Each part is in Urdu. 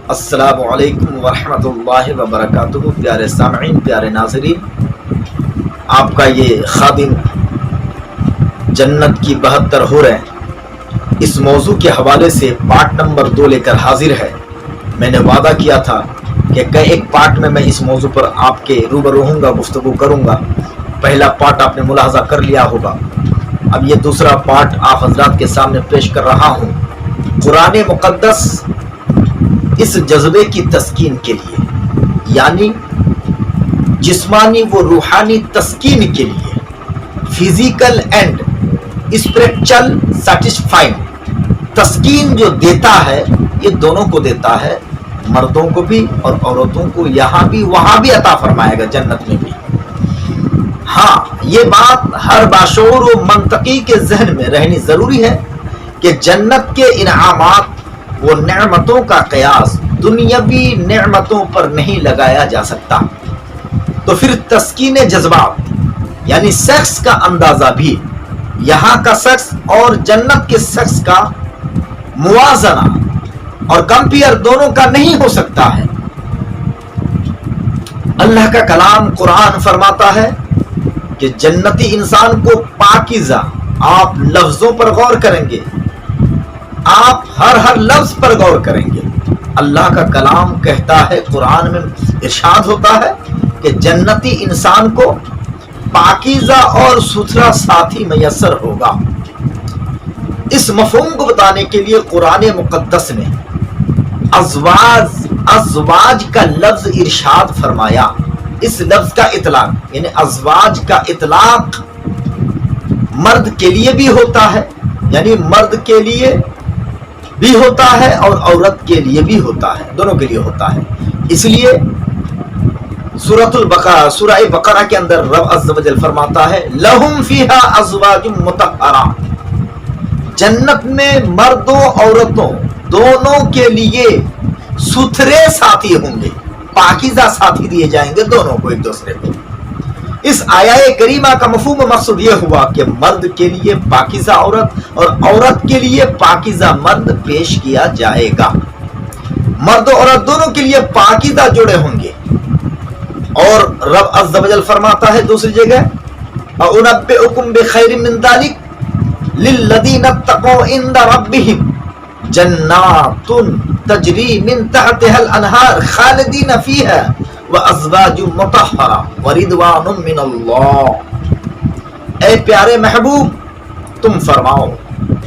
السلام علیکم ورحمۃ اللہ وبرکاتہ۔ پیارے سامعین، پیارے ناظرین، آپ کا یہ خادم جنت کی 72 حوریں اس موضوع کے حوالے سے پارٹ نمبر 2 لے کر حاضر ہے۔ میں نے وعدہ کیا تھا کہ ایک پارٹ میں اس موضوع پر آپ کے روبرو ہوں گا، گفتگو کروں گا۔ پہلا پارٹ آپ نے ملاحظہ کر لیا ہوگا، اب یہ دوسرا پارٹ آپ حضرات کے سامنے پیش کر رہا ہوں۔ قرآن مقدس اس جذبے کی تسکین کے لیے، یعنی جسمانی و روحانی تسکین کے لیے، فزیکل اینڈ اسپرچل سیٹسفائنگ تسکین جو دیتا ہے، یہ دونوں کو دیتا ہے، مردوں کو بھی اور عورتوں کو، یہاں بھی وہاں بھی عطا فرمائے گا، جنت میں بھی۔ ہاں، یہ بات ہر باشعور و منطقی کے ذہن میں رہنی ضروری ہے کہ جنت کے انعامات وہ نعمتوں کا قیاس دنیاوی نعمتوں پر نہیں لگایا جا سکتا۔ تو پھر تسکین جذبات یعنی سیکس کا اندازہ بھی یہاں کا سیکس اور جنت کے سیکس کا موازنہ اور کمپیئر دونوں کا نہیں ہو سکتا ہے۔ اللہ کا کلام قرآن فرماتا ہے کہ جنتی انسان کو پاکیزہ، آپ لفظوں پر غور کریں گے، آپ ہر لفظ پر غور کریں گے۔ اللہ کا کلام کہتا ہے، قرآن میں ارشاد ہوتا ہے کہ جنتی انسان کو پاکیزہ اور ستھرا ساتھی میسر ہوگا۔ اس مفہوم کو بتانے کے لیے قرآن مقدس نے ازواج کا لفظ ارشاد فرمایا۔ اس لفظ کا اطلاق یعنی ازواج کا اطلاق مرد کے لیے بھی ہوتا ہے، یعنی مرد کے لیے بھی ہوتا ہے اور عورت کے لیے بھی ہوتا ہے، دونوں کے لیے ہوتا ہے۔ اس لیے سورہ بقرہ کے اندر رب عز و جل فرماتا ہے، لہم فیہا ازواج مطہرہ، جنت میں مردوں عورتوں دونوں کے لیے ستھرے ساتھی ہوں گے، پاکیزہ ساتھی دیے جائیں گے دونوں کو، ایک دوسرے کو۔ اس آیہ کریمہ کا مفہوم و مقصود یہ ہوا کہ مرد کے لیے پاکیزہ عورت اور عورت کے لیے پاکیزہ مرد پیش کیا جائے گا۔ مرد و عورت دونوں کے لیے پاکیزہ جوڑے ہوں گے۔ اور رب عز و جل فرماتا ہے دوسری جگہ، اُنَبِّئُكُم بِخَيْرٍ مِّن ذَلِكَ لِلَّذِينَ اتَّقَوْا عِندَ رَبِّهِمْ جَنَّاتٌ تَجْرِي مِن تَحْتِهَا الْأَنْهَارُ خَالِدِينَ فِيهَا وَأَزْوَاجٌ مُطَہَّرَةٌ وَرِضْوَانٌ مِّنَ اللَّهِ۔ اے پیارے محبوب، تم فرماؤ،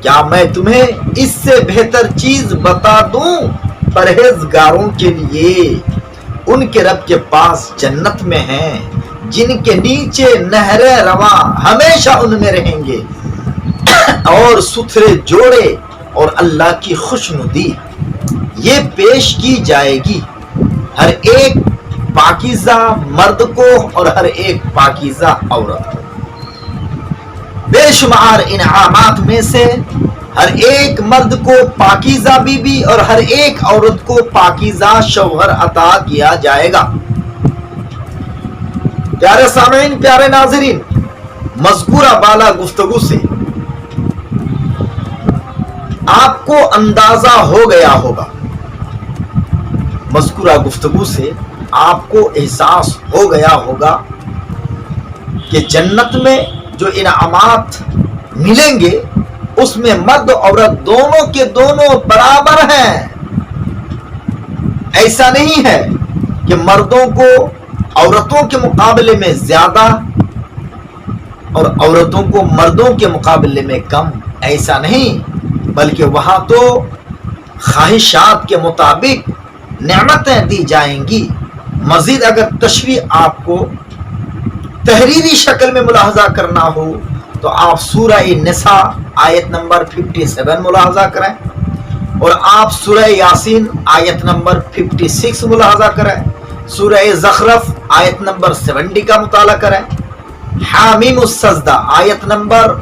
کیا میں تمہیں اس سے بہتر چیز بتا دوں پرہیزگاروں کے لیے؟ ان کے رب کے پاس جنت میں ہیں، جن کے نیچے نہریں رواں ہمیشہ ان میں رہیں گے، اور ستھرے جوڑے اور اللہ کی خوشنودی یہ پیش کی جائے گی ہر ایک پاکیزہ مرد کو اور ہر ایک پاکیزہ عورت کو۔ بے شمار انعامات میں سے ہر ایک مرد کو پاکیزہ بیوی اور ہر ایک عورت کو پاکیزہ شوہر عطا کیا جائے گا۔ پیارے سامعین، پیارے ناظرین، مذکورہ بالا گفتگو سے آپ کو اندازہ ہو گیا ہوگا، مذکورہ گفتگو سے آپ کو احساس ہو گیا ہوگا کہ جنت میں جو انعامات ملیں گے اس میں مرد و عورت دونوں کے دونوں برابر ہیں۔ ایسا نہیں ہے کہ مردوں کو عورتوں کے مقابلے میں زیادہ اور عورتوں کو مردوں کے مقابلے میں کم، ایسا نہیں، بلکہ وہاں تو خواہشات کے مطابق نعمتیں دی جائیں گی۔ مزید اگر تشریح آپ کو تحریری شکل میں ملاحظہ کرنا ہو تو آپ سورہ نساء آیت نمبر 57 ملاحظہ کریں، اور آپ سورہ یاسین آیت نمبر 56 ملاحظہ کریں، سورہ زخرف آیت نمبر 70 کا مطالعہ کریں، حامیم السجدہ آیت نمبر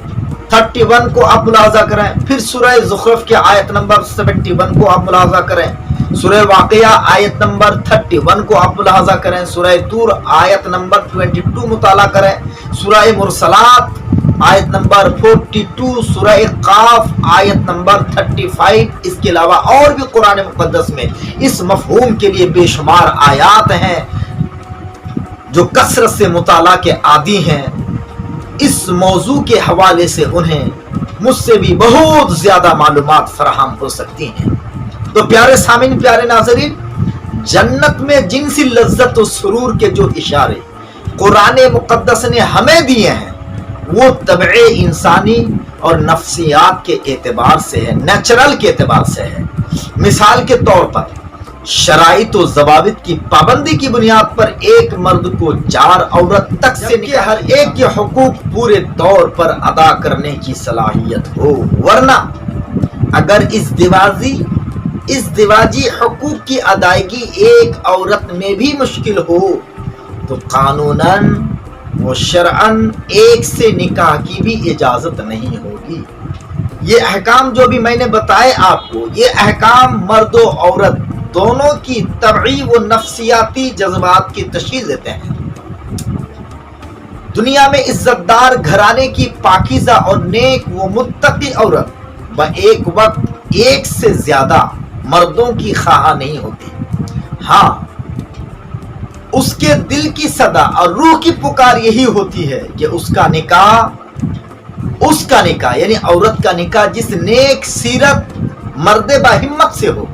31 کو آپ ملاحظہ کریں، پھر سورہ زخرف کے آیت نمبر 71 کو آپ ملاحظہ کریں، سورہ واقعہ آیت نمبر 31 کو آپ ملاحظہ کریں، سورہ طور آیت نمبر 22 مطالعہ کریں، سورہ مرسلات آیت نمبر 42، سورہ قاف آیت نمبر 35، اس کے علاوہ اور بھی قرآن مقدس میں اس مفہوم کے لیے بے شمار آیات ہیں۔ جو کثرت سے مطالعہ کے عادی ہیں اس موضوع کے حوالے سے انہیں مجھ سے بھی بہت زیادہ معلومات فراہم ہو سکتی ہیں۔ تو پیارے سامعین، پیارے ناظرین، جنت میں جنسی لذت و سرور کے جو اشارے قرآن مقدس نے ہمیں دیے ہیں وہ طبع انسانی اور نفسیات کے اعتبار سے ہے، نیچرل کے اعتبار سے ہے۔ مثال کے طور پر شرائط و ضوابط کی پابندی کی بنیاد پر ایک مرد کو 4 عورت تک سے ہر ایک کے حقوق پورے طور پر ادا کرنے کی صلاحیت ہو، ورنہ اگر ازدواجی حقوق کی ادائیگی ایک عورت میں بھی مشکل ہو تو قانوناً و شرعاً ایک سے نکاح کی بھی اجازت نہیں ہوگی۔ یہ احکام جو بھی میں نے بتائے آپ کو، یہ احکام مرد و عورت دونوں کی طبعی و نفسیاتی جذبات کی تشخیص دیتے ہیں۔ دنیا میں عزت دار گھرانے کی پاکیزہ اور نیک و متقی عورت بایک وقت ایک سے زیادہ مردوں کی خواہاں نہیں ہوتی۔ ہاں، اس کے دل کی صدا اور روح کی پکار یہی ہوتی ہے کہ اس کا نکاح یعنی عورت کا نکاح جس نیک سیرت مرد باہمت سے ہو،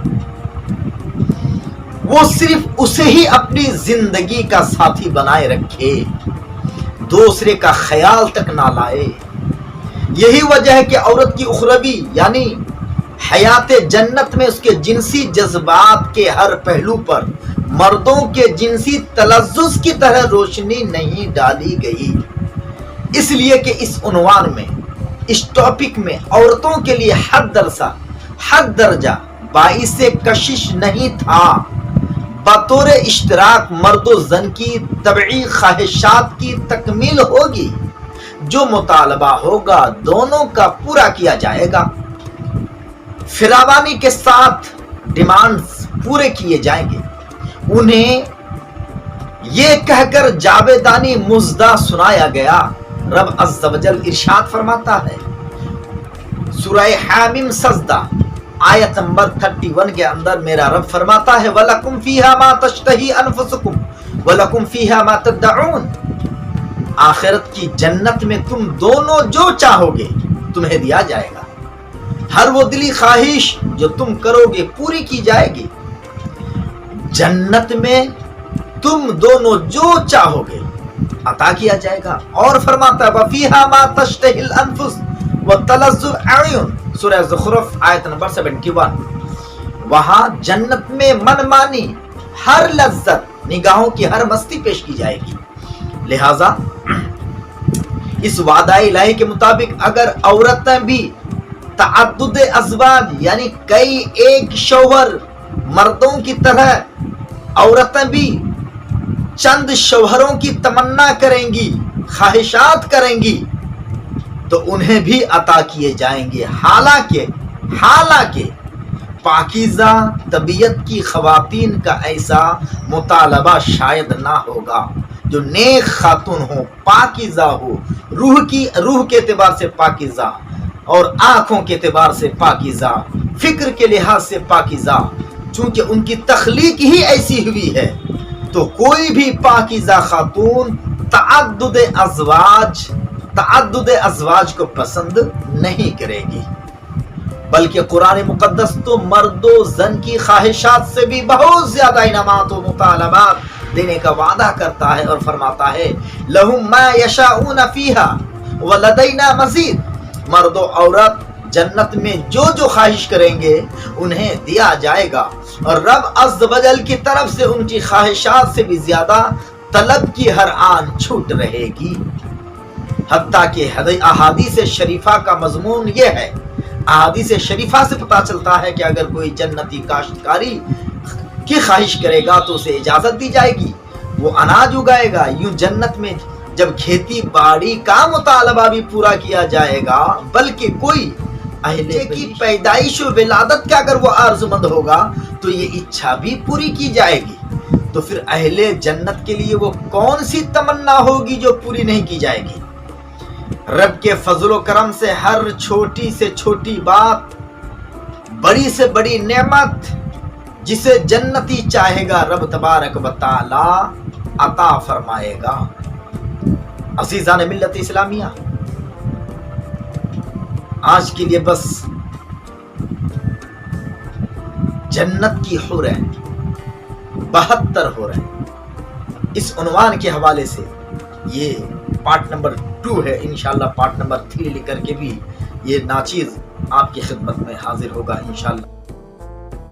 وہ صرف اسے ہی اپنی زندگی کا ساتھی بنائے رکھے، دوسرے کا خیال تک نہ لائے۔ یہی وجہ ہے کہ عورت کی اخروی یعنی حیات جنت میں اس کے جنسی جذبات کے ہر پہلو پر مردوں کے جنسی تلذذ کی طرح روشنی نہیں ڈالی گئی، اس لیے کہ اس عنوان میں، اس ٹاپک میں عورتوں کے لیے حد درجہ باعث کشش نہیں تھا۔ بطور اشتراک مرد و زن کی طبعی خواہشات کی تکمیل ہوگی، جو مطالبہ ہوگا دونوں کا پورا کیا جائے گا، فراوانی کے ساتھ ڈیمانڈز پورے کیے جائیں گے۔ انہیں یہ کہہ کر جاویدانی مزدہ سنایا گیا۔ رب عز و جل ارشاد فرماتا ہے سورہ حامیم سجدہ آیت نمبر 31 کے اندر، میرا رب فرماتا ہے وَلَكُمْ فِيهَا مَا تَشْتَهِي أَنفُسُكُمْ وَلَكُمْ فِيهَا مَا تَدَّعُونَ۔ آخرت کی جنت میں تم دونوں جو چاہو گے تمہیں دیا جائے گا، ہر وہ دلی خواہش جو تم کرو گے پوری کی جائے گی۔ جنت میں تم دونوں جو چاہو گے عطا کیا جائے گا۔ اور فرماتا ہے وَفِيهَا مَا تَشْتَهِي الْأَنفُسُ وَتَلَذُّ الْأَعْيُنُ، سورہ زخرف آیت نمبر 71۔ وہاں جنت میں من مانی ہر لذت، نگاہوں کی ہر مستی پیش کی جائے گی۔ لہذا اس وعدہ الہی کے مطابق اگر عورتیں بھی تعدد ازواج یعنی کئی ایک شوہر مردوں کی طرح عورتیں بھی چند شوہروں کی تمنا کریں گی، خواہشات کریں گی، تو انہیں بھی عطا کیے جائیں گے۔ حالانکہ پاکیزہ طبیعت کی خواتین کا ایسا مطالبہ شاید نہ ہوگا۔ جو نیک خاتون ہو، پاکیزہ ہو، روح کے اعتبار سے پاکیزہ اور آنکھوں کے اعتبار سے پاکیزہ، فکر کے لحاظ سے پاکیزہ، چونکہ ان کی تخلیق ہی ایسی ہوئی ہے، تو کوئی بھی پاکیزہ خاتون تعدد ازواج کو پسند نہیں کرے گی، بلکہ قرآن مقدس تو مرد و زن کی خواہشات سے بھی بہت زیادہ انعامات و مطالبات دینے کا وعدہ کرتا ہے اور فرماتا ہے لَهُم مَا يَشَاءُونَ فِيهَا وَلَدَيْنَا مَزِيدٌ۔ مرد و عورت جنت میں جو خواہش کریں گے انہیں دیا جائے گا، اور رب عز و جل کی طرف سے ان کی خواہشات سے بھی زیادہ طلب کی ہر آن چھوٹ رہے گی۔ حتیٰ کہ احادیث شریفہ کا مضمون یہ ہے، احادیث شریفہ سے پتہ چلتا ہے کہ اگر کوئی جنتی کاشتکاری کی خواہش کرے گا تو اسے اجازت دی جائے گی، وہ اناج اگائے گا۔ یوں جنت میں جب کھیتی باڑی کا مطالبہ بھی پورا کیا جائے گا، بلکہ کوئی اہل کی پیدائش و ولادت کا اگر وہ آرزومند ہوگا تو یہ اچھا بھی پوری کی جائے گی۔ تو پھر اہل جنت کے لیے وہ کون سی تمنا ہوگی جو پوری نہیں کی جائے گی؟ رب کے فضل و کرم سے ہر چھوٹی سے چھوٹی بات، بڑی سے بڑی نعمت جسے جنتی چاہے گا رب تبارک و تعالی عطا فرمائے گا۔ عزیزان ملت اسلامیہ، آج کے لیے بس جنت کی حوریں 72 حوریں، اس عنوان کے حوالے سے یہ پارٹ نمبر 2 ہے۔ انشاءاللہ پارٹ نمبر 3 لے کر کے بھی یہ ناچیز آپ کی خدمت میں حاضر ہوگا انشاءاللہ۔